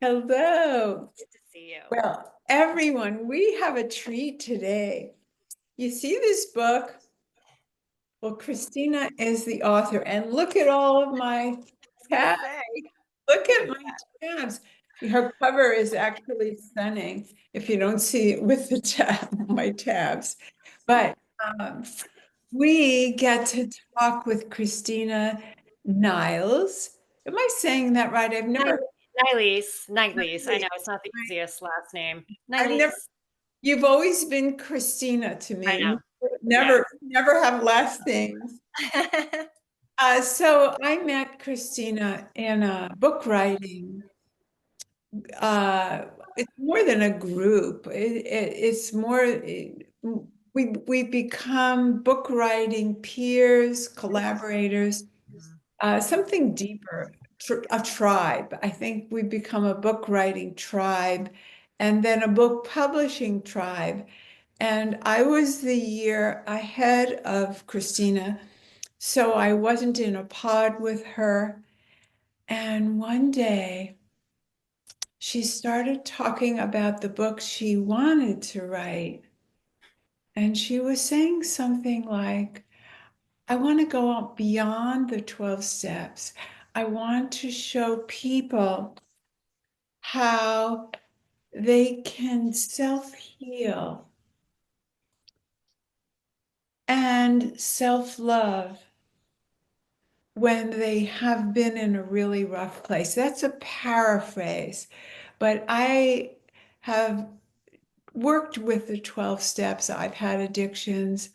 Hello. Good to see you. Well, everyone, we have a treat today. You see this book? Well, Christina is the author, and look at all of my I was gonna tabs. say. Look Look at at my that. tabs. Her cover is actually stunning if you don't see it with the my tabs. But um, we get to talk with Christina Niles. Am I saying that right? Nylese. I know it's not the easiest last name. I've never Nylese. You've always been Christina to I me. know. Yeah. Never have last names. So I met Christina in a book writing. It's more than a group. It's more. We become book writing peers, collaborators, something deeper, a tribe. I think we become a book writing tribe, and then a book publishing tribe. And I was the year ahead of Christina, so I wasn't in a pod with her. And one day she started talking about the book she wanted to write. And she was saying something like, I want to go out beyond the 12 steps. I want to show people how they can self-heal and self-love when they have been in a really rough place. That's a paraphrase, but I have worked with the 12 steps. I've had addictions,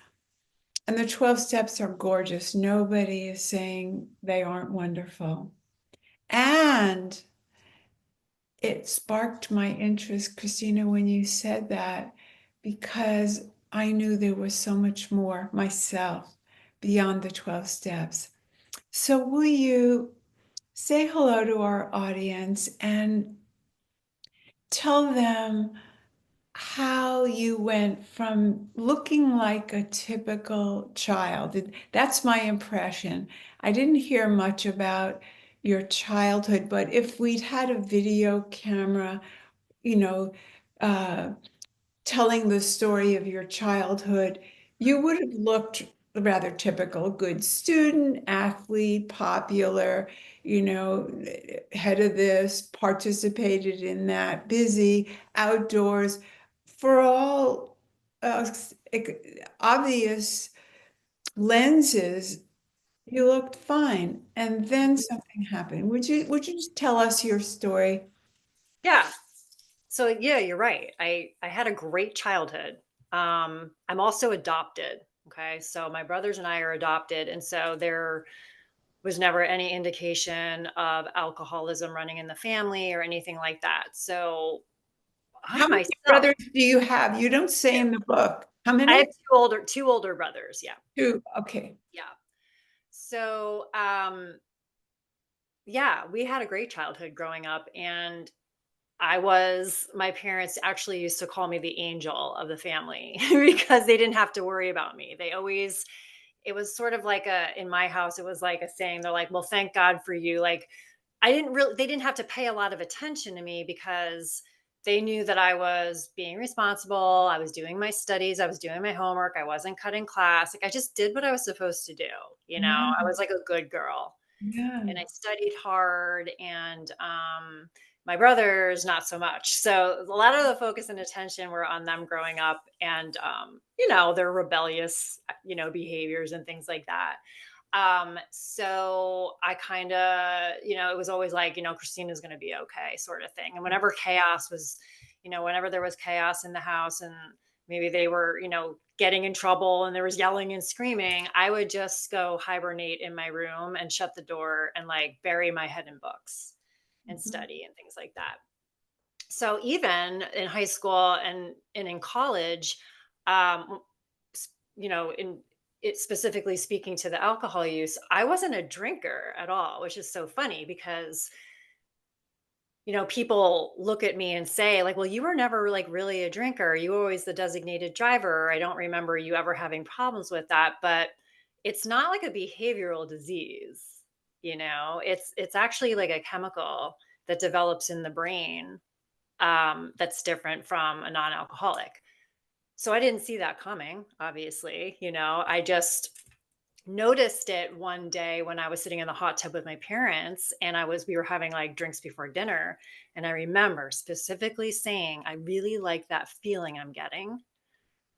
and the 12 steps are gorgeous. Nobody is saying they aren't wonderful. And it sparked my interest, Christina, when you said that, because I knew there was so much more myself beyond the 12 steps. So, will you say hello to our audience and tell them how you went from looking like a typical child? That's my impression. I didn't hear much about your childhood, but if we'd had a video camera, you know, uh, telling the story of your childhood, you would have looked rather typical, good student, athlete, popular, head of this, participated in that, busy, outdoors, for all uh, obvious lenses. You looked fine, and then something happened. Would you just tell us your story? Yeah. So yeah, you're right. I had a great childhood. I'm also adopted. Okay. So my brothers and I are adopted. And so there was never any indication of alcoholism running in the family or anything like that. So I How many myself, brothers do you have? You don't say in the book. How I many? have two older brothers. Yeah. Two. Okay. Yeah. So yeah, we had a great childhood growing up, and my parents actually used to call me the angel of the family because they didn't have to worry about me. It was sort of like in my house, it was like a saying. They're like, well, thank God for you. Like, they didn't have to pay a lot of attention to me because they knew that I was being responsible. I was doing my studies. I was doing my homework. I wasn't cutting class. Like, I just did what I was supposed to do. Yeah. I was like a good girl, Yeah. and I studied hard, and my brothers not so much. So a lot of the focus and attention were on them growing up, and their rebellious behaviors and things like that. So I kind of, it was always like, Christina's going to be okay, sort of thing. And whenever there was chaos in the house, and maybe they were, getting in trouble and there was yelling and screaming, I would just go hibernate in my room and shut the door and like bury my head in books and Mhm. study and things like that. So even in high school and in college, um, in it specifically speaking to the alcohol use, I wasn't a drinker at all, which is so funny because people look at me and say like, well, you were never like really a drinker. You were always the designated driver. I don't remember you ever having problems with that, but it's not like a behavioral disease. It's actually like a chemical that develops in the brain, that's different from a non-alcoholic. So I didn't see that coming, obviously. I just noticed it one day when I was sitting in the hot tub with my parents, and we were having like drinks before dinner. And I remember specifically saying, I really like that feeling I'm getting.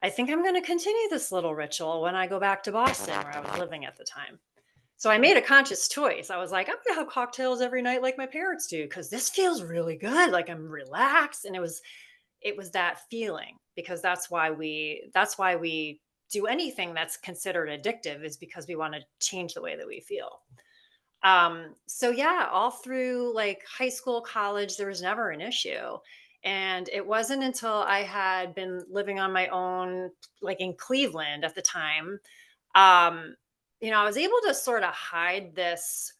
I think I'm going to continue this little ritual when I go back to Boston, where I was living at the time. So I made a conscious choice. I was like, I'm going to have cocktails every night like my parents do because this feels really good. Like I'm relaxed. And it was that feeling, because that's why we do anything that's considered addictive, is because we want to change the way that we feel. So yeah, all through like high school, college, there was never an issue. And it wasn't until I had been living on my own, like in Cleveland at the time, um, I was able to sort of hide this.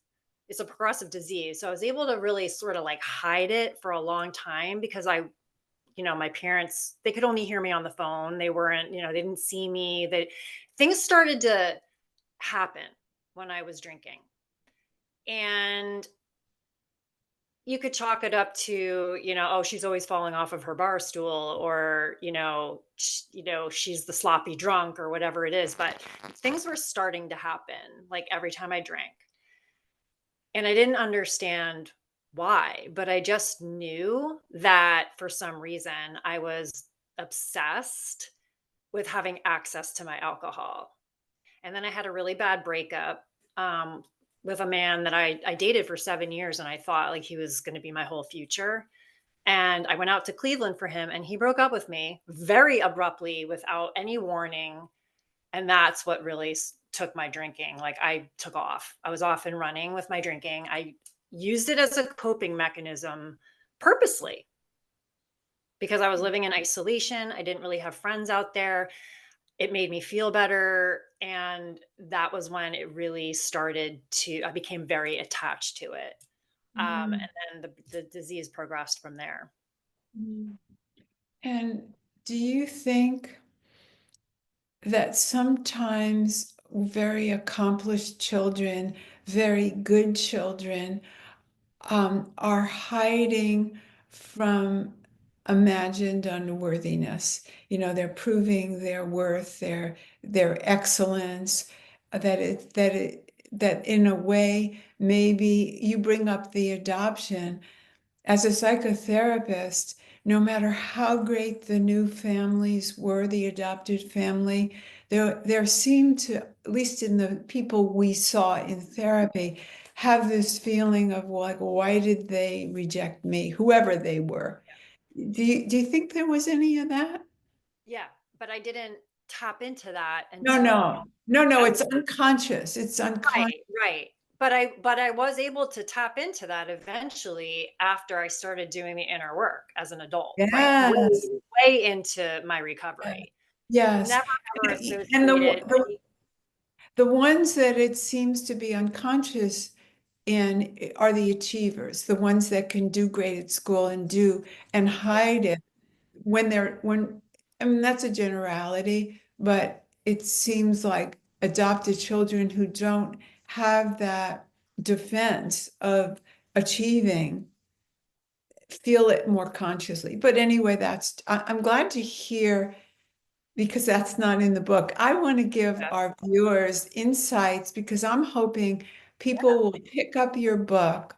It's a progressive disease. So I was able to really sort of like hide it for a long time, because my parents, they could only hear me on the phone. They weren't, they didn't see me. Things started to happen when I was drinking. And you could chalk it up to, oh, she's always falling off of her bar stool, or, she's the sloppy drunk, or whatever it is. But things were starting to happen like every time I drank. And I didn't understand why, but I just knew that for some reason I was obsessed with having access to my alcohol. And then I had a really bad breakup, um, with a man that I dated for 7 years, and I thought like he was going to be my whole future. And I went out to Cleveland for him, and he broke up with me very abruptly without any warning. And that's what really took my drinking. Like I took off. I was off and running with my drinking. I used it as a coping mechanism purposely, because I was living in isolation. I didn't really have friends out there. It made me feel better. And that was when it really started I became very attached to it. Mm, And then the disease progressed from there. mm. And do you think that sometimes very accomplished children, very good children, are hiding from imagined unworthiness? They're proving their worth, their excellence, that in a way, maybe you bring up the adoption. As a psychotherapist, no matter how great the new families were, the adopted family, there seemed to, at least in the people we saw in therapy, have this feeling of like, why did they reject me, whoever they were? Do you think there was any of that? Yeah, but I didn't tap into that No, until no, no, no, I it's unconscious. It's unconscious. Right, right. But I was able to tap into that eventually after I started doing the inner work as an adult, right? Yes, Way, way into my recovery. yes. Never ever And associated. the ones that it seems to be unconscious in are the achievers, the ones that can do great at school and hide it when I mean that's a generality, but it seems like adopted children who don't have that defense of achieving feel it more consciously. But anyway, I'm glad to hear because that's not in the book. I want to give our viewers insights because I'm hoping people will pick up your book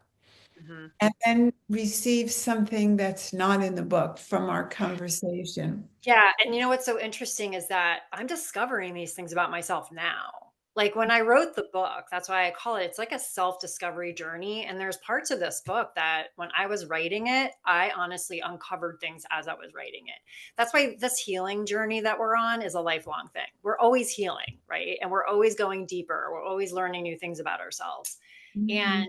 Mhm. and then receive something that's not in the book from our conversation. Yeah, and you know what's so interesting is that I'm discovering these things about myself now. Like when I wrote the book, that's why I call it's like a self-discovery journey. And there's parts of this book that when I was writing it, I honestly uncovered things as I was writing it. That's why this healing journey that we're on is a lifelong thing. We're always healing, right? And we're always going deeper. We're always learning new things about ourselves. Mhm. And,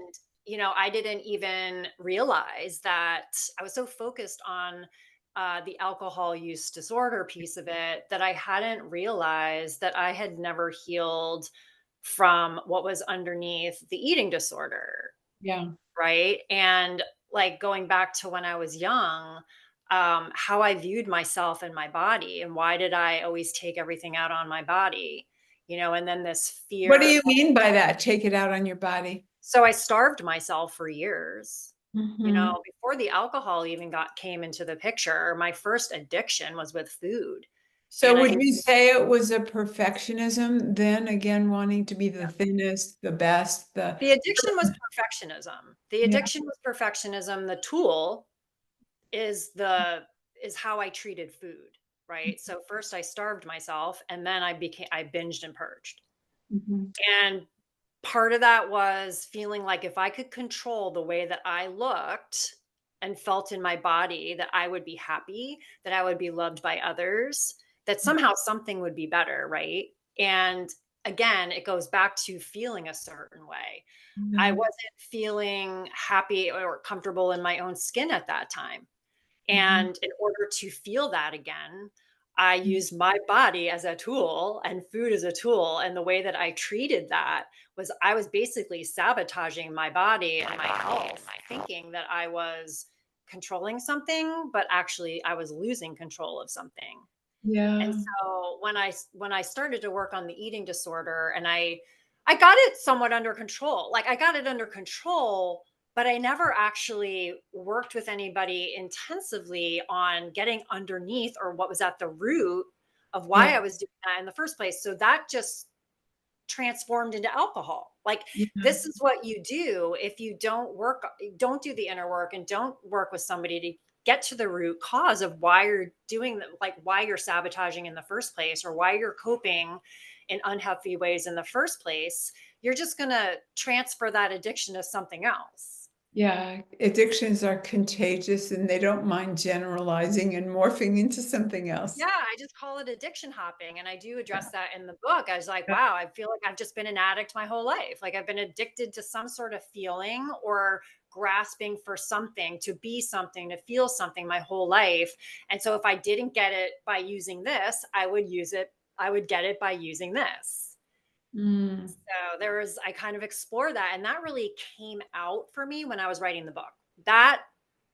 I didn't even realize that I was so focused on the alcohol use disorder piece of it that I hadn't realized that I had never healed from what was underneath the eating disorder. Yeah. Right. And like going back to when I was young, how I viewed myself and my body, and why did I always take everything out on my body? And then this What do fear. you mean by that? Take it out on your body. So I starved myself for years. Hmm. Before the alcohol even came into the picture, my first addiction was with food. So And would I you say it was a perfectionism then again, wanting to be the thinnest, the best, the The addiction was perfectionism. The yeah. addiction was perfectionism. The tool is how I treated food, right? So first I starved myself and then I binged and purged. Mhm. And part of that was feeling like if I could control the way that I looked and felt in my body, that I would be happy, that I would be loved by others, that somehow something would be better, right? And again, it goes back to feeling a certain way. I Yeah. wasn't feeling happy or comfortable in my own skin at that time. Mhm. And in order to feel that again, I used my body as a tool and food as a tool. And the way that I treated that was I was basically sabotaging my body and my health, thinking that I was controlling something, but actually I was losing control of something. And Yeah. so when I started to work on the eating disorder and I got it somewhat under control. Like I got it under control, but I never actually worked with anybody intensively on getting underneath or what was at the root of why Yeah. I was doing that in the first place. So that just transformed into alcohol. Like Yeah. this is what you do if you don't do the inner work and don't work with somebody to get to the root cause of why you're doing that, like why you're sabotaging in the first place or why you're coping in unhealthy ways in the first place. You're just going to transfer that addiction to something else. Yeah. Addictions are contagious and they don't mind generalizing and morphing into something else. Yeah, I just call it addiction hopping. And I do address that in the book. I was like, wow, I feel like I've just been an addict my whole life. Like I've been addicted to some sort of feeling or grasping for something, to be something, to feel something my whole life. And so if I didn't get it by using this, I would get it by using this. Mm. So I kind of explore that. And that really came out for me when I was writing the book. That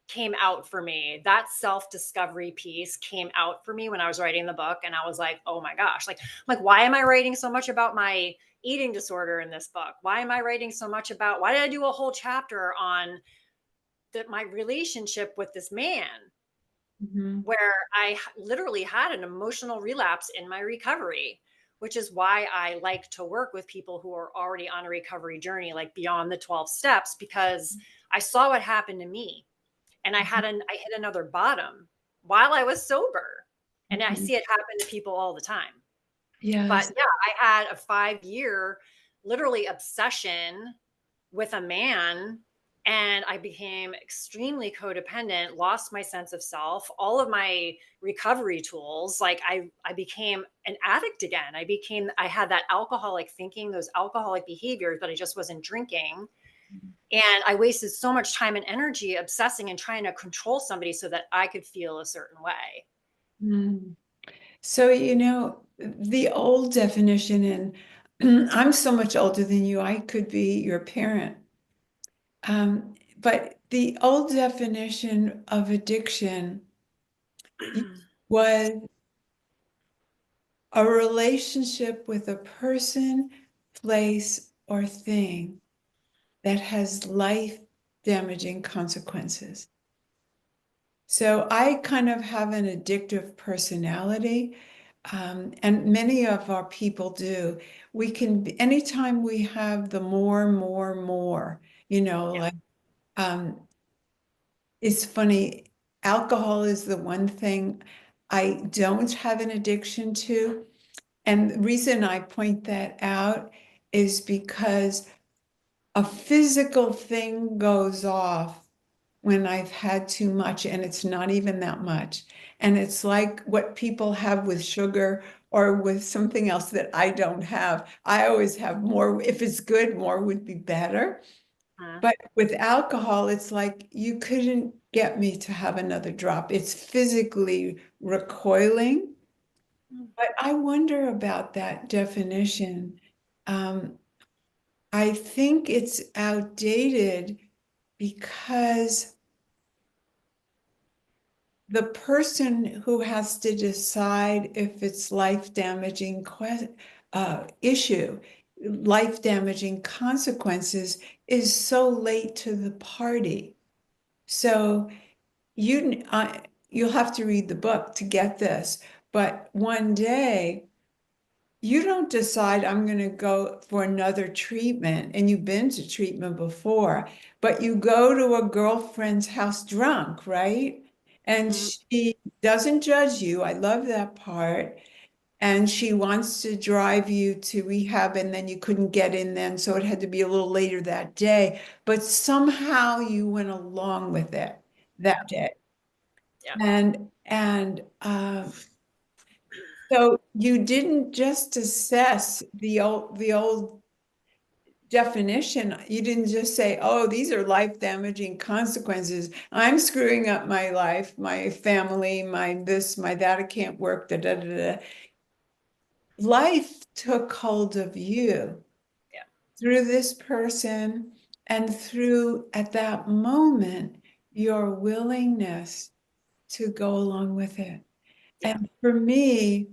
came out for me. That self-discovery piece came out for me when I was writing the book. And I was like, oh my gosh, why am I writing so much about my eating disorder in this book? Why am I writing so much about, why did I do a whole chapter on my relationship with this man Mhm. where I literally had an emotional relapse in my recovery, which is why I like to work with people who are already on a recovery journey, like beyond the 12 steps, because I saw what happened to me and I hit another bottom while I was sober. And I Mhm. see it happen to people all the time. But Yes. yeah, I had a 5 year literally obsession with a man and I became extremely codependent, lost my sense of self, all of my recovery tools. Like I became an addict again. I had that alcoholic thinking, those alcoholic behaviors, but I just wasn't drinking. And I wasted so much time and energy obsessing and trying to control somebody so that I could feel a certain way. Mm. So, the old definition, and I'm so much older than you, I could be your parent. But the old definition of addiction was a relationship with a person, place, or thing that has life-damaging consequences. So I kind of have an addictive personality, and many of our people do. We can, anytime we have the more, Yeah. like, um, it's funny, alcohol is the one thing I don't have an addiction to. And the reason I point that out is because a physical thing goes off when I've had too much, and it's not even that much. And it's like what people have with sugar or with something else that I don't have. I always have more. If it's good, more would be better. Uh, But with alcohol, it's like you couldn't get me to have another drop. It's physically recoiling. But I wonder about that definition. Um, I think it's outdated because the person who has to decide if it's life-damaging issue, life-damaging consequences is so late to the party. So you'll have to read the book to get this. But one day, you don't decide I'm going to go for another treatment, and you've been to treatment before, but you go to a girlfriend's house drunk, right? And Mhm. she doesn't judge you. I love that part. And she wants to drive you to rehab, and then you couldn't get in then, so it had to be a little later that day. But somehow you went along with it Yeah, that day. yeah, And so you didn't just assess the old definition. You didn't just say, "Oh, these are life-damaging consequences. I'm screwing up my life, my family, my this, my that. It can't work." Da da da da. Life took hold of you yeah, through this person and through, at that moment, your willingness to go along with it. yeah, And for me,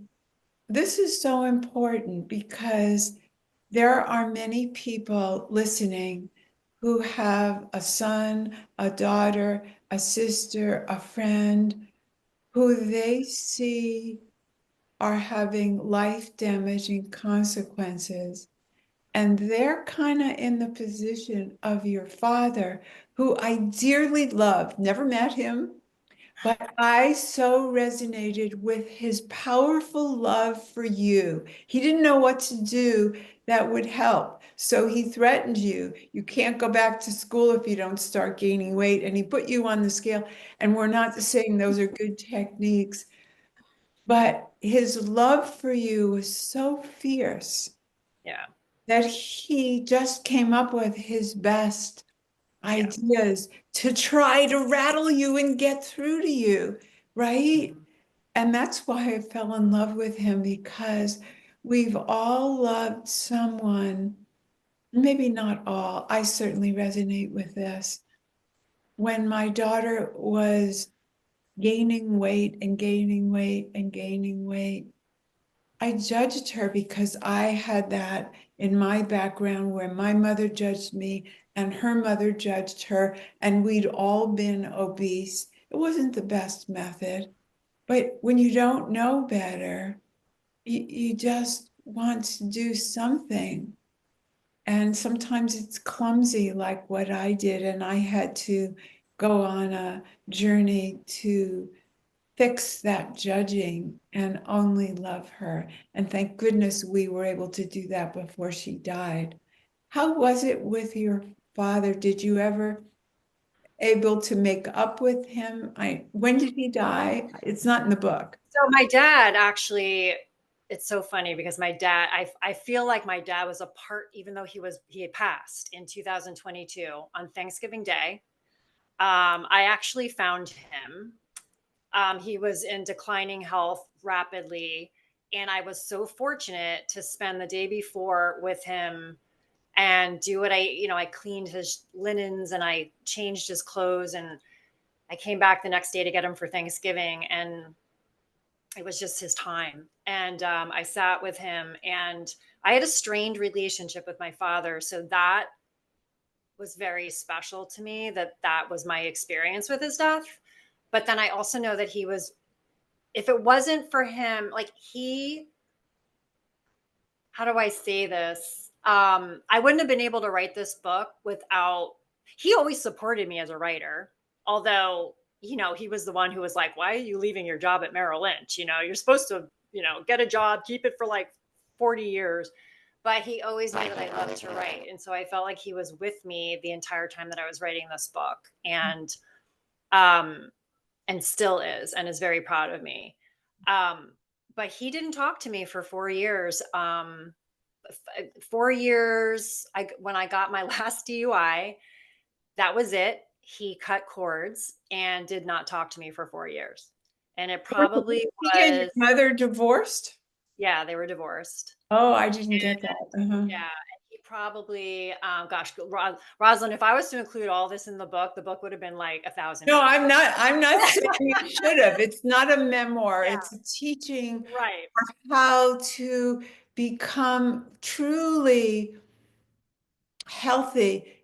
this is so important because there are many people listening who have a son, a daughter, a sister, a friend who they see are having life-damaging consequences. And they're kind of in the position of your father, who I dearly loved, never met him, but I so resonated with his powerful love for you. He didn't know what to do that would help. So he threatened you. You can't go back to school if you don't start gaining weight. And he put you on the scale. And we're not saying those are good techniques, but his love for you was so fierce yeah, that he just came up with his best yeah. ideas to try to rattle you and get through to you, right? Mhm. And that's why I fell in love with him, because we've all loved someone, maybe not all. I certainly resonate with this. When my daughter was gaining weight and gaining weight and gaining weight, I judged her because I had that in my background where my mother judged me and her mother judged her, and we'd all been obese. It wasn't the best method, but when you don't know better, you just want to do something. And sometimes it's clumsy, like what I did, and I had to go on a journey to fix that judging and only love her. And thank goodness we were able to do that before she died. How was it with your father? Did you ever able to make up with him? When did he die? It's not in the book. So my dad actually, it's so funny because my dad, I feel like my dad was a part, even though he had passed in 2022 on Thanksgiving Day. I actually found him. He was in declining health rapidly, and I was so fortunate to spend the day before with him and do what I cleaned his linens and I changed his clothes, and I came back the next day to get him for Thanksgiving, and it was just his time. And I sat with him, and I had a strained relationship with my father. So that was very special to me, that was my experience with his death. But then I also know that he was, if it wasn't for him, like how do I say this? I wouldn't have been able to write this book without, he always supported me as a writer. Although, he was the one who was like, why are you leaving your job at Merrill Lynch? You're supposed to, get a job, keep it for like 40 years. But he always knew that I loved to write. And so I felt like he was with me the entire time that I was writing this book. Um, and still is, and is very proud of me. Um, but he didn't talk to me for 4 years. 4 years. When I got my last DUI, that was it. He cut cords and did not talk to me for 4 years. And it probably He and your was, mother divorced? yeah, they were divorced. Oh, I didn't get that. Yeah, and he probably, gosh, Rosalind, if I was to include all this in the book would have been like 1,000 No, pages. I'm not saying you should have. It's not a memoir. Yeah, It's a teaching right. how to become truly healthy.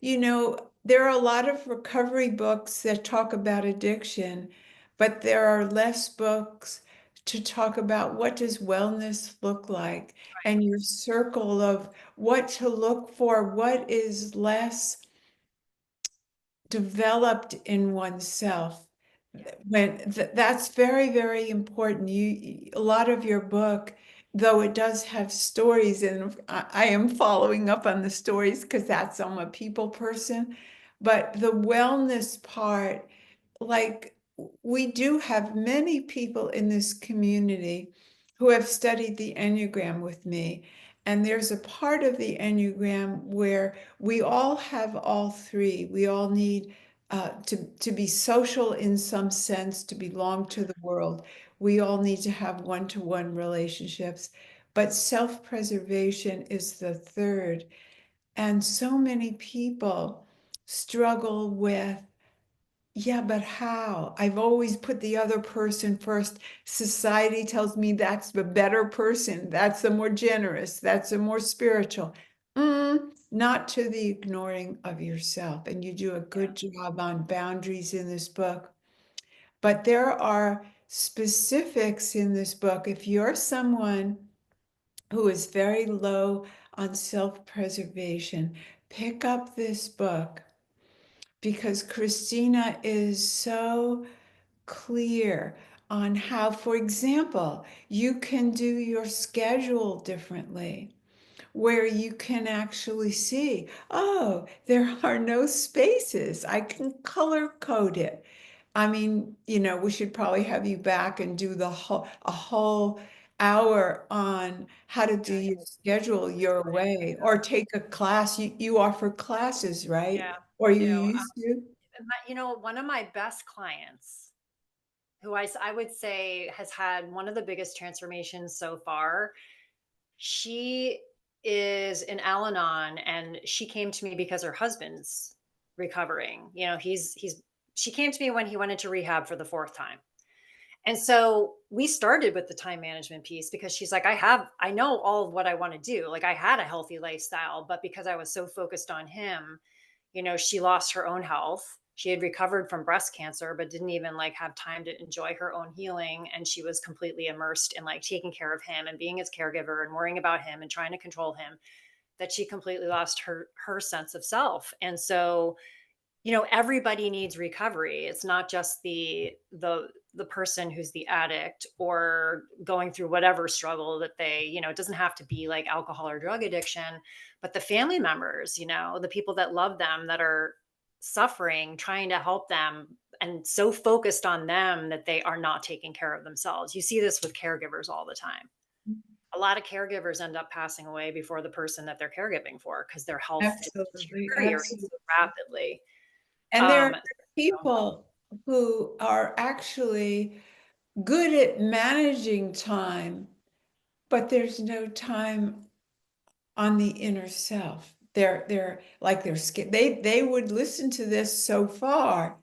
there are a lot of recovery books that talk about addiction, but there are less books to talk about what does wellness look like and your circle of what to look for, what is less developed in oneself. Yeah. When that's very, very important. A lot of your book, though it does have stories, and I am following up on the stories because I'm a people person, but the wellness part, like we do have many people in this community who have studied the Enneagram with me. And there's a part of the Enneagram where we all have all three. We all need to be social in some sense, to belong to the world. We all need to have one-to-one relationships. But self-preservation is the third. And so many people struggle with, yeah, but how? I've always put the other person first. Society tells me that's the better person, that's the more generous, that's the more spiritual. Not to the ignoring of yourself. And you do a good job on boundaries in this book. But there are specifics in this book. If you're someone who is very low on self-preservation, pick up this book because Christina is so clear on how, for example, you can do your schedule differently, where you can actually see, oh, there are no spaces. I can color code it. I mean, we should probably have you back and do a whole hour on how to do Yeah. your schedule It's your funny. way, or take a class. You offer classes, right? Yeah, Or I you do. used to? One of my best clients, who I would say has had one of the biggest transformations so far, she is in Al-Anon, and she came to me because her husband's recovering. She came to me when he went into rehab for the fourth time. And so we started with the time management piece because she's like, I know all of what I want to do. Like, I had a healthy lifestyle, but because I was so focused on him, she lost her own health. She had recovered from breast cancer, but didn't even like have time to enjoy her own healing. And she was completely immersed in like taking care of him and being his caregiver and worrying about him and trying to control him, that she completely lost her sense of self. And so, everybody needs recovery. It's not just the person who's the addict or going through whatever struggle that it doesn't have to be like alcohol or drug addiction, but the family members, the people that love them, that are suffering, trying to help them, and so focused on them that they are not taking care of themselves. You see this with caregivers all the time. A lot of caregivers end up passing away before the person that they're caregiving for because their health just Absolutely, deteriorates so absolutely. rapidly. And there are Um, so people who are actually good at managing time, but there's no time on the inner self. They're scared. They would listen to this so far,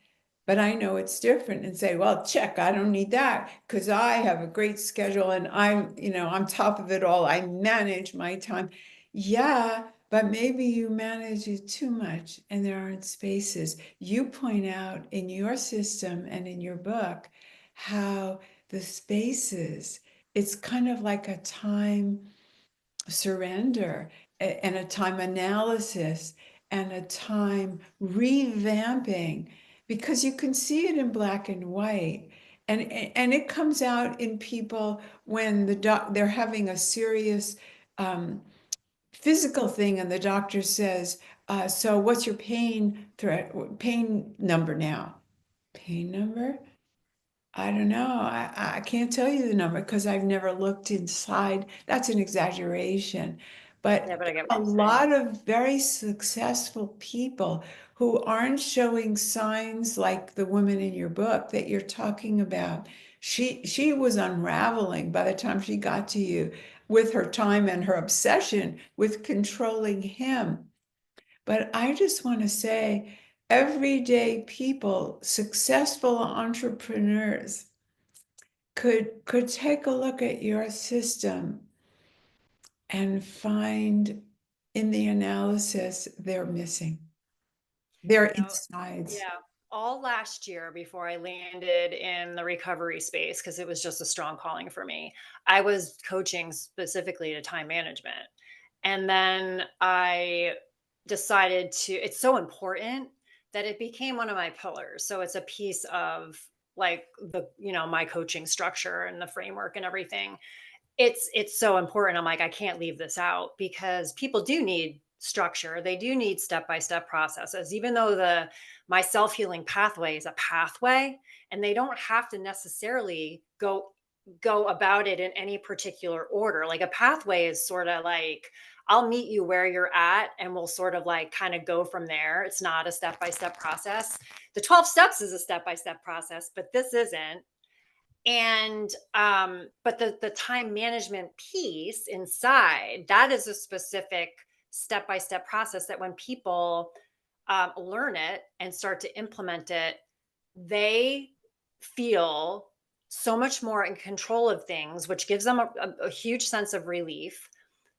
but I know it's different and say, well, check, I don't need that because I have a great schedule and I'm top of it all. I manage my time. Yeah, but maybe you manage it too much and there aren't spaces. You point out in your system and in your book how the spaces, it's kind of like a time surrender and a time analysis and a time revamping because you can see it in black and white and it comes out in people when they're having a serious physical thing and the doctor says so what's your pain number now, pain number, I don't know. I can't tell you the number because I've never looked inside. That's an exaggeration. yeah, But but I get what a you're saying. lot of very successful people who aren't showing signs like the woman in your book that you're talking about. She was unraveling by the time she got to you with her time and her obsession with controlling him. But I just want to say, everyday people, successful entrepreneurs, could take a look at your system and find in the analysis they're missing. They're You know, insides. yeah, all last year before I landed in the recovery space, because it was just a strong calling for me, I was coaching specifically to time management. And then I decided to, it's so important that it became one of my pillars. So it's a piece of like my coaching structure and the framework and everything. It's so important. I'm like, I can't leave this out because people do need structure. They do need step-by-step processes, even though the my self-healing pathway is a pathway, and they don't have to necessarily go about it in any particular order. Like a pathway is sort of like I'll meet you where you're at and we'll sort of like kind of go from there. It's not a step-by-step process. The 12 steps is a step-by-step process, but this isn't. And but the time management piece inside, that is a specific step-by-step process that when people learn it and start to implement it, they feel so much more in control of things, which gives them a huge sense of relief.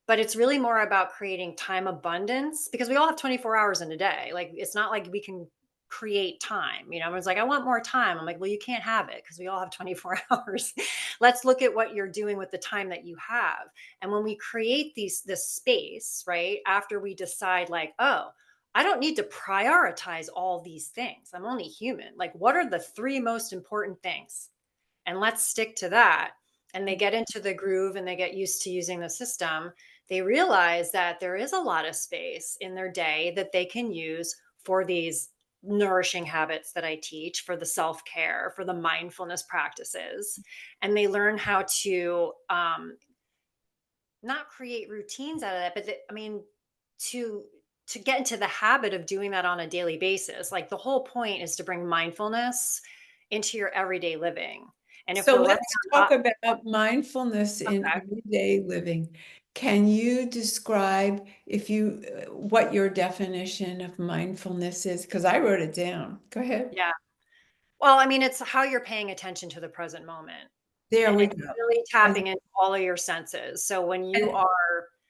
But it's really more about creating time abundance because we all have 24 hours in a day. Like it's not like we can create time. Everyone's like, I want more time. I'm like, well, you can't have it because we all have 24 hours. Let's look at what you're doing with the time that you have. And when we create this space, right, after we decide, like, oh, I don't need to prioritize all these things. I'm only human. Like, what are the three most important things? And let's stick to that. And they get into the groove and they get used to using the system. They realize that there is a lot of space in their day that they can use for these nourishing habits that I teach, for the self care, for the mindfulness practices. And they learn how to not create routines out of that, but I mean, to get into the habit of doing that on a daily basis. Like the whole point is to bring mindfulness into your everyday living. And if So we're running let's on talk about mindfulness in okay, everyday living. Can you describe what your definition of mindfulness is? Because I wrote it down. Go ahead. yeah. Well, I mean, it's how you're paying attention to the present moment. There And we it's go. really And, tapping into all of your senses. So when you and are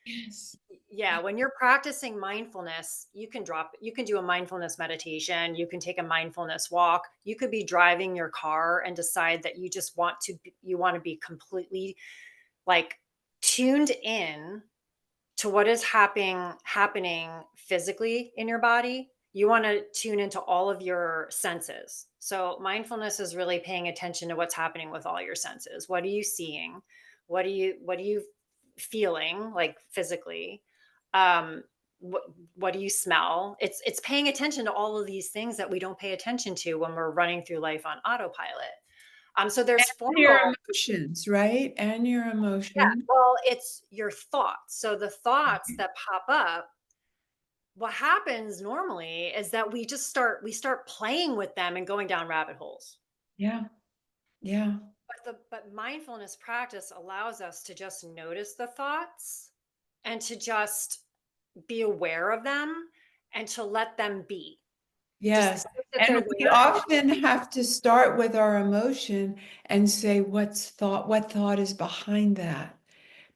yes. yeah, when you're practicing mindfulness, you can do a mindfulness meditation, you can take a mindfulness walk. You could be driving your car and decide that you want to be completely like tuned in to what is happening physically in your body. You want to tune into all of your senses. So mindfulness is really paying attention to what's happening with all your senses. What are you seeing? What are you feeling like physically? um what what do you smell? It's paying attention to all of these things that we don't pay attention to when we're running through life on autopilot. So there's Your formal. emotions, right? And your Yeah, emotion. well, it's your thoughts. So the thoughts that pop up, what happens normally is that we start playing with them and going down rabbit holes. Yeah. Yeah. But mindfulness practice allows us to just notice the thoughts and to just be aware of them and to let them be. Just Yes. know that they're And we there. often have to start with our emotion and say, what thought is behind that?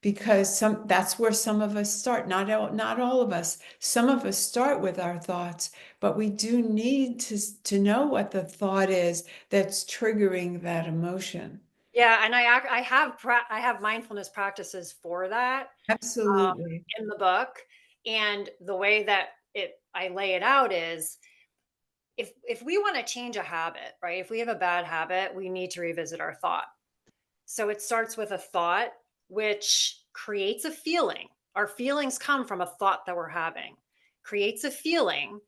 Because that's where some of us start. Not all of us. Some of us start with our thoughts, but we do need to know what the thought is that's triggering that emotion. Yeah, and I have mindfulness practices for that um, Absolutely. in the book. And the way that it I lay it out is if we want to change a habit, right? If we have a bad habit, we need to revisit our thought. So it starts with a thought, which creates a feeling. Our feelings come from a thought that we're having, creates a feeling.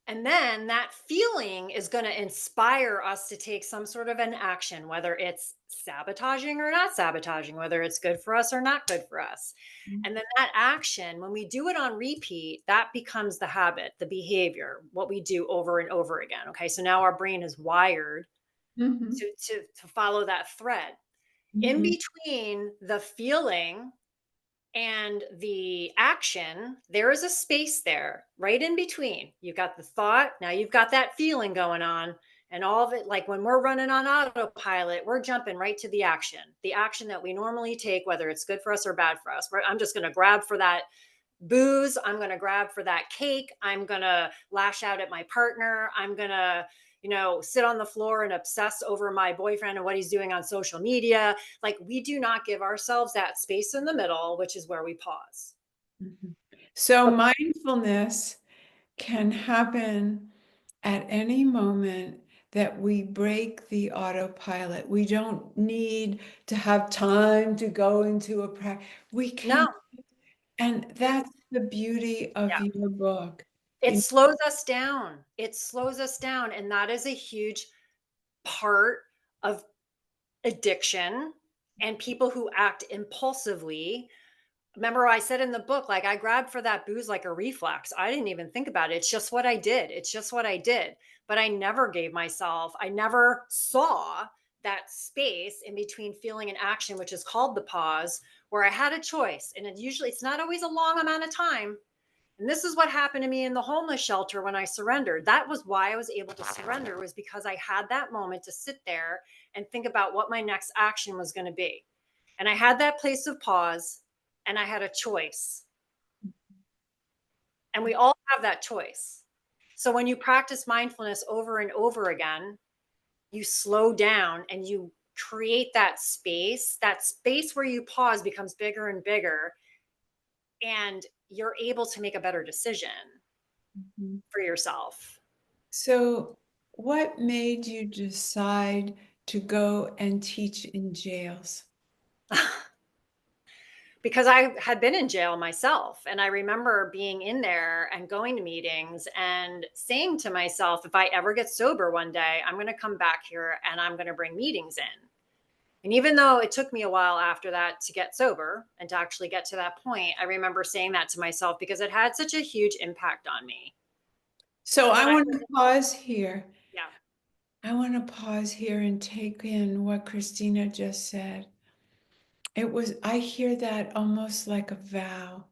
And then that feeling is going to inspire us to take some sort of an action, whether it's sabotaging or not sabotaging, whether it's good for us or not good for us. And then that action, when we do it on repeat, that becomes the habit, the behavior, what we do over and over again. Okay. So now our brain is wired Hmm. to follow that thread. In Hmm. between the feeling and the action, there is a space there right in between. You've got the thought, now you've got that feeling going on, and all of it. Like when we're running on autopilot, we're jumping right to the action that we normally take, whether it's good for us or bad for us. I'm just going to grab for booze. I'm going to grab for that cake. I'm going to lash out at my partner. I'm going to, sit on the floor and obsess over my boyfriend and what he's doing on social media. Like, we do not give ourselves that space in the middle, which is where we pause. Mhm. So But mindfulness can happen at any moment that we break the autopilot. We don't need to have time to go into a practice. We no, can, and that's the beauty of yeah, your book. it You slows us down. It slows us down. And that is a huge part of addiction and people who act impulsively. Remember, I said in the book, like, I grabbed for that booze like a reflex. I didn't even think about it. It's just what I did. It's just what I did. But I never gave myself, I never saw that space in between feeling and action, which is called the pause, where I had a choice. And it's not always a long amount of time. And this is what happened to me in the homeless shelter when I surrendered. That was why I was able to surrender, was because I had that moment to sit there and think about what my next action was going to be. And I had that place of pause and I had a choice. And we all have that choice. So when you practice mindfulness over and over again, you slow down and you create that space. That space where you pause becomes bigger and bigger, and you're able to make a better decision Mhm. for yourself. So, what made you decide to go and teach in jails? Because I had been in jail myself. And I remember being in there and going to meetings and saying to myself, if I ever get sober one day, I'm going to come back here and I'm going to bring meetings in. And even though it took me a while after that to get sober and to actually get to that point, I remember saying that to myself because it had such a huge impact on me. So, And I when I, want to pause here. yeah, I want to pause here and take in what Christina just said. I hear that almost like a vow.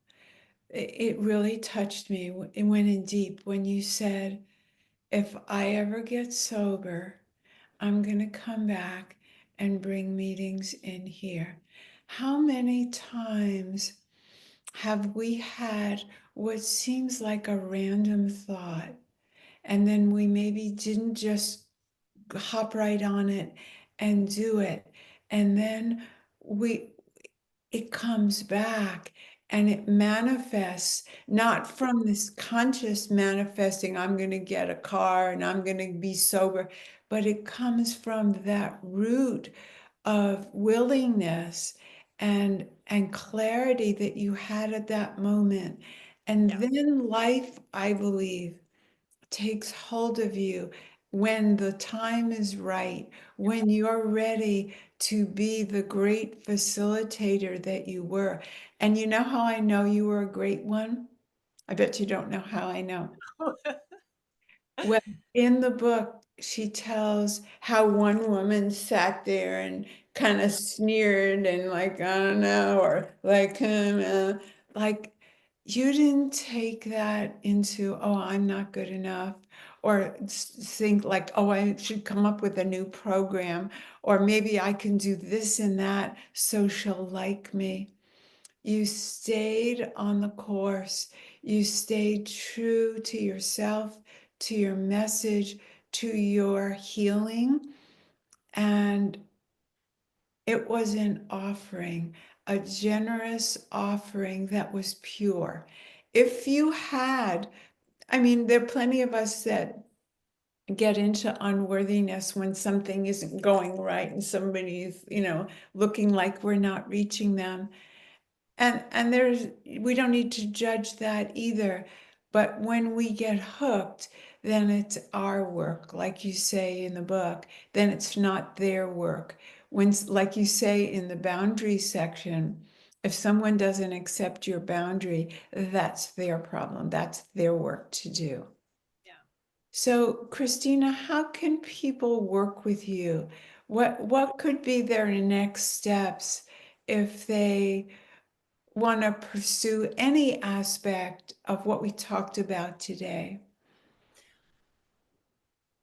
It really touched me. It went in deep when you said, if I ever get sober, I'm going to come back and bring meetings in here. How many times have we had what seems like a random thought, and then we maybe didn't just hop right on it and do it, and then we it comes back and it manifests not from this conscious manifesting, I'm going to get a car and I'm going to be sober, but it comes from that root of willingness and clarity that you had at that moment. And yeah, then life, I believe, takes hold of you when the time is right, when you're ready to be the great facilitator that you were. And you know how I know you were a great one? I bet you don't know how I know. Well, in the book, she tells how one woman sat there and kind of sneered and like, I don't know, or like you didn't take that into, oh, I'm not good enough, or think like, oh, I should come up with a new program, or maybe I can do this and that so she'll like me. You stayed on the course. You stayed true to yourself, to your message, to your healing. And it was an offering, a generous offering that was pure. If you had, I mean, there are plenty of us that get into unworthiness when something isn't going right and somebody's, looking like we're not reaching them. And we don't need to judge that either. But when we get hooked, then it's our work, like you say in the book, then it's not their work. When, like you say in the boundary section, if someone doesn't accept your boundary, that's their problem. That's their work to do. yeah. So, Christina, how can people work with you? What could be their next steps if they want to pursue any aspect of what we talked about today?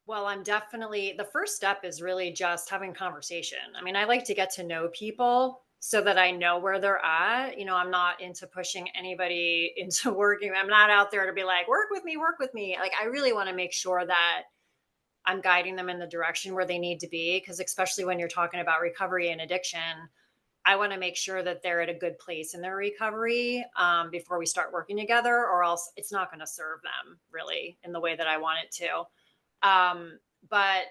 Well, I'm definitely, the first step is really just having conversation. I mean, I like to get to know people. so that I know where they're at. You know, I'm not into pushing anybody into working. I'm not out there to be like, work with me, work with me. Like, I really want to make sure that I'm guiding them in the direction where they need to be. Cause especially when you're talking about recovery and addiction, I want to make sure that they're at a good place in their recovery before we start working together, or else it's not going to serve them really in the way that I want it to. But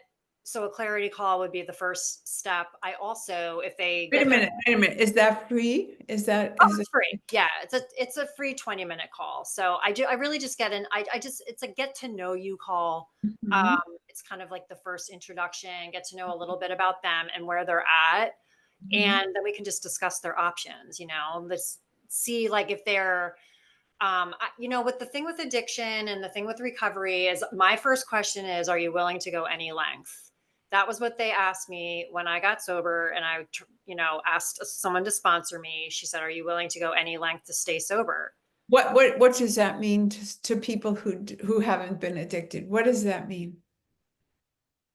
so a clarity call would be the first step. I also, if they Wait a get their minute, wait a minute. Is that free? Oh, Is it? it's free. Yeah, it's a free 20-minute call. So I really just get in. I just it's a get to know you call. Mhm. It's kind of like the first introduction, get to know a little bit about them and where they're at, Mhm. and then we can just discuss their options. You know, let's see like if they're you know, with the thing with addiction and the thing with recovery is my first question is, are you willing to go any length? That was what they asked me when I got sober and I, you know, asked someone to sponsor me. She said, are you willing to go any length to stay sober? What does that mean to people who haven't been addicted? What does that mean?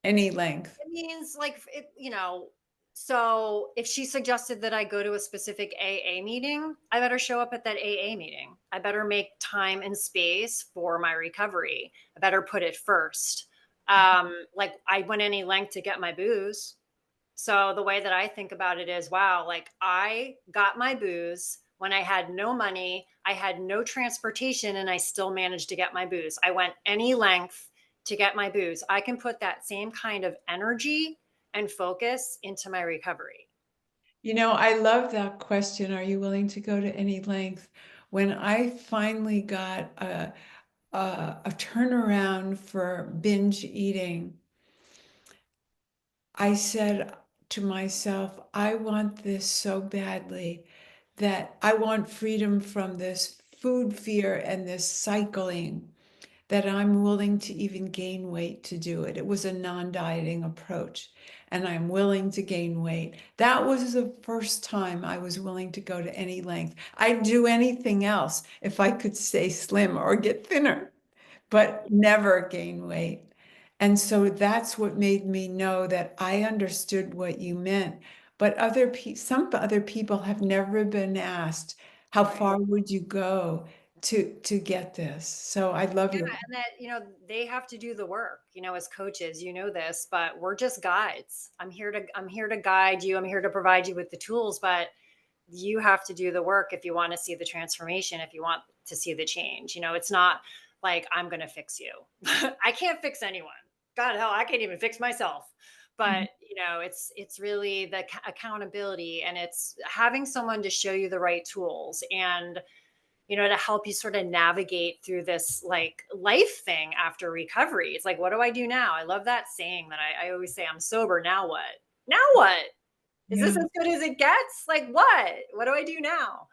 Any length? It means like, you know, so if she suggested that I go to a specific AA meeting, I better show up at that AA meeting. I better make time and space for my recovery. I better put it first. Like I went any length to get my booze. So the way that I think about it is, wow, like I got my booze when I had no money, I had no transportation, and I still managed to get my booze. I went any length to get my booze. I can put that same kind of energy and focus into my recovery. You know, I love that question. Are you willing to go to any length? When I finally got a turnaround for binge eating, I said to myself, I want this so badly that I want freedom from this food fear and this cycling that I'm willing to even gain weight to do it. It was a non-dieting approach, and I'm willing to gain weight. That was the first time I was willing to go to any length. I'd do anything else if I could stay slim or get thinner, but never gain weight. And so that's what made me know that I understood what you meant. But some other people have never been asked, how Right. far would you go to get this? So I love Yeah, your and that, you know, they have to do the work, you know, as coaches, you know this, but we're just guides. I'm here to guide you. I'm here to provide you with the tools, but you have to do the work if you want to see the transformation, if you want to see the change. You know, it's not like I'm going to fix you. I can't fix anyone. God, hell, I can't even fix myself. But, you know, it's really the accountability, and it's having someone to show you the right tools, and you know, to help you sort of navigate through this like life thing after recovery. It's like, what do I do now? I love that saying that I always say, I'm sober. Now what? Now what? Is this yeah. as good as it gets? Like, what do I do now?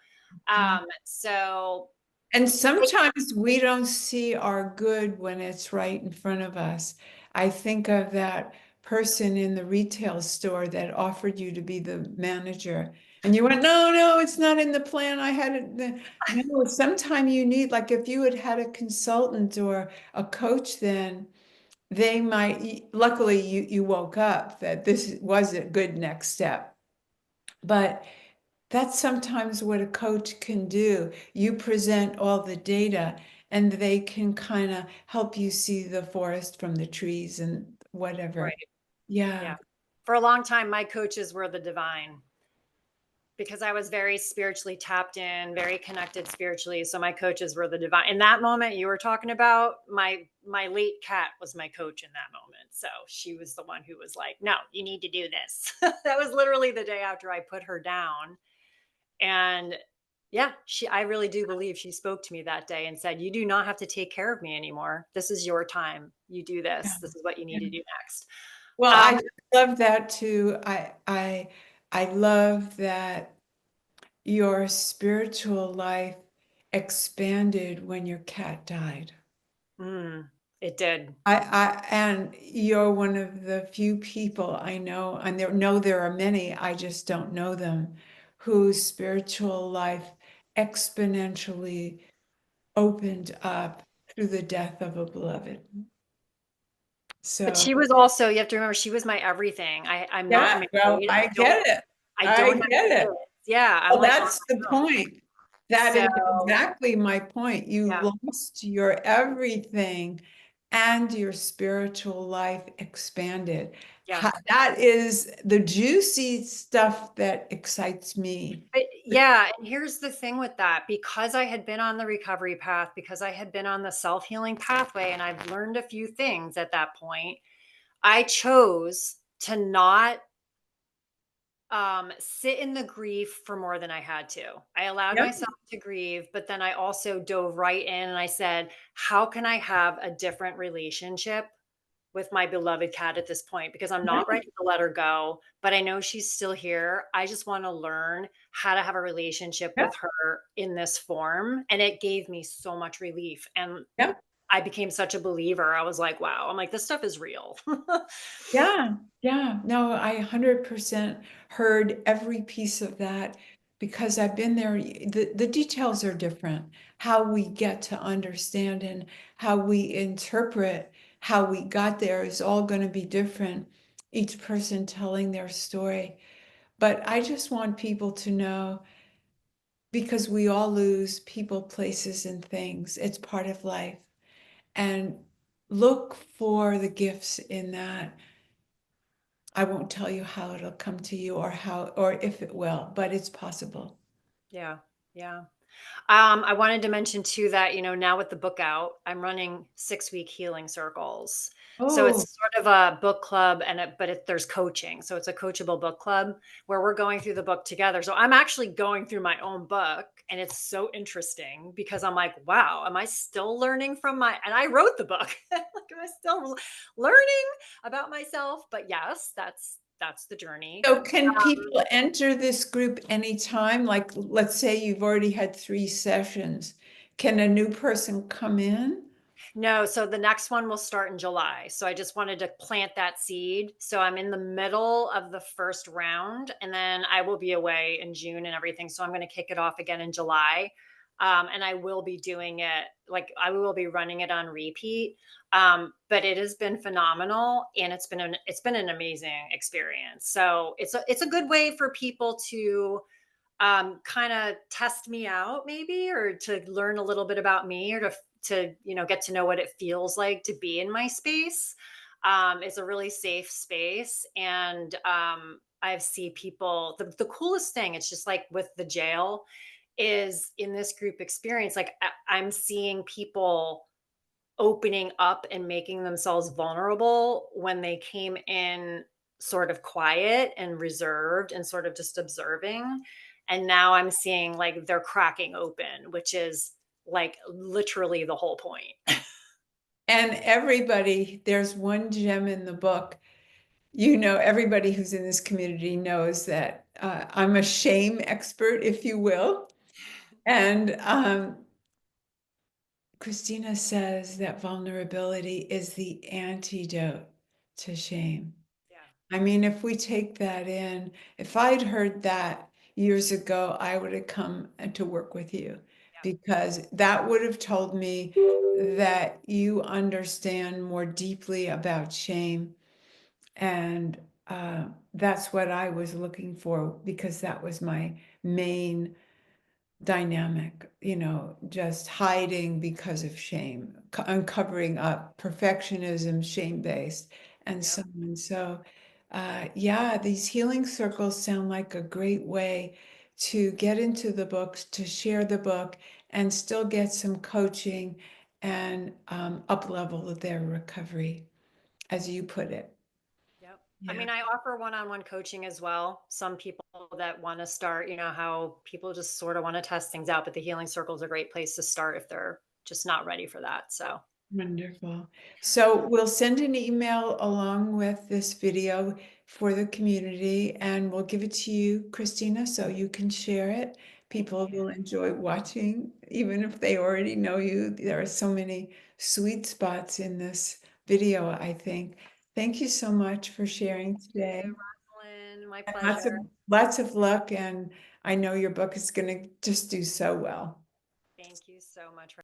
Yeah. So And like, sometimes we don't see our good when it's right in front of us. I think of that person in the retail store that offered you to be the manager. And you went, no, no, it's not in the plan. I had it. No, sometime you need, like if you had had a consultant or a coach, then they might, luckily you woke up that this was a good next step. But that's sometimes what a coach can do. You present all the data and they can kind of help you see the forest from the trees and whatever. right. Yeah. Yeah. For a long time, my coaches were the divine because I was very spiritually tapped in, very connected spiritually. So my coaches were the divine. In that moment you were talking about, my late cat was my coach in that moment. So she was the one who was like, "No, you need to do this." That was literally the day after I put her down. And yeah, I really do believe she spoke to me that day and said, "You do not have to take care of me anymore. This is your time. You do Yeah. this. This is what you need Yeah. to do next." Well, Um, I love that too. I love that your spiritual life expanded when your cat died. it did. And you're one of the few people I know, and there are many, I just don't know them, whose spiritual life exponentially opened up through the death of a beloved. But So, she was also, you have to remember, she was my everything. I'm not yeah, well, married. I get it. I I don't have get it. kids. Yeah, I'm Well, like on that's the my own. point. That So, is exactly my point. You yeah, lost your everything and your spiritual life expanded. yes. That is the juicy stuff that excites me. But yeah, and here's the thing with that, because I had been on the recovery path, because I had been on the self-healing pathway, and I've learned a few things at that point, I chose to not sit in the grief for more than I had to. I allowed Yeah, myself to grieve, but then I also dove right in and I said, how can I have a different relationship with my beloved cat at this point? Because I'm yeah, not ready to let her go, but I know she's still here. I just want to learn how to have a relationship yeah, with her in this form. And it gave me so much relief. And yeah. I became such a believer. I was like, wow, I'm like, this stuff is real. Yeah, yeah. No, I 100% heard every piece of that because I've been there. The details are different. How we get to understand and how we interpret how we got there is all going to be different, each person telling their story. But I just want people to know because we all lose people, places, and things. It's part of life. And look for the gifts in that. I won't tell you how it'll come to you or how or if it will, but it's possible. Yeah. Yeah. I wanted to mention too that, now with the book out, I'm running 6-week healing circles. So Oh, it's sort of a book club but there's coaching. So it's a coachable book club where we're going through the book together. So I'm actually going through my own book and it's so interesting because I'm like, wow, am I still learning and I wrote the book. Like, am I still learning about myself? But yes, that's the journey. so can people enter this group anytime? Like, let's say you've already had 3 sessions. Can a new person come in? No, so the next one will start in July. So I just wanted to plant that seed. So I'm in the middle of the first round and then I will be away in June and everything. So I'm going to kick it off again in July. And I will be doing it like I will be running it on repeat. But it has been phenomenal and it's been an amazing experience. So it's a good way for people to kind of test me out maybe or to learn a little bit about me or to get to know what it feels like to be in my space. It's a really safe space and I see people the coolest thing, it's just like with the jail, is in this group experience, like I'm seeing people opening up and making themselves vulnerable when they came in sort of quiet and reserved and sort of just observing. And now I'm seeing like they're cracking open, which is like literally the whole point. And everybody, there's one gem in the book. You know, everybody who's in this community knows that I'm a shame expert, if you will. And Christina says that vulnerability is the antidote to shame. Yeah. I mean, if we take that in, if I'd heard that years ago, I would have come to work with you Yeah. because that would have told me that you understand more deeply about shame. And that's what I was looking for because that was my main dynamic, just hiding because of shame, uncovering up perfectionism, shame-based, and so Yep. on. So, yeah, these healing circles sound like a great way to get into the books, to share the book, and still get some coaching and up level their recovery, as you put it. Yep. I Yeah, mean, I offer one-on-one coaching as well. Some people that want to start, how people just sort of want to test things out, but the healing circle is a great place to start if they're just not ready for that. So, wonderful. So we'll send an email along with this video for the community and we'll give it to you, Christina, so you can share it. thank People you. will enjoy watching, even if they already know you. There are so many sweet spots in this video, I think. Thank you so much for sharing today. Rosalind, my And lots of pleasure. lots of luck, and I know your book is going to just do so well. Thank you so much.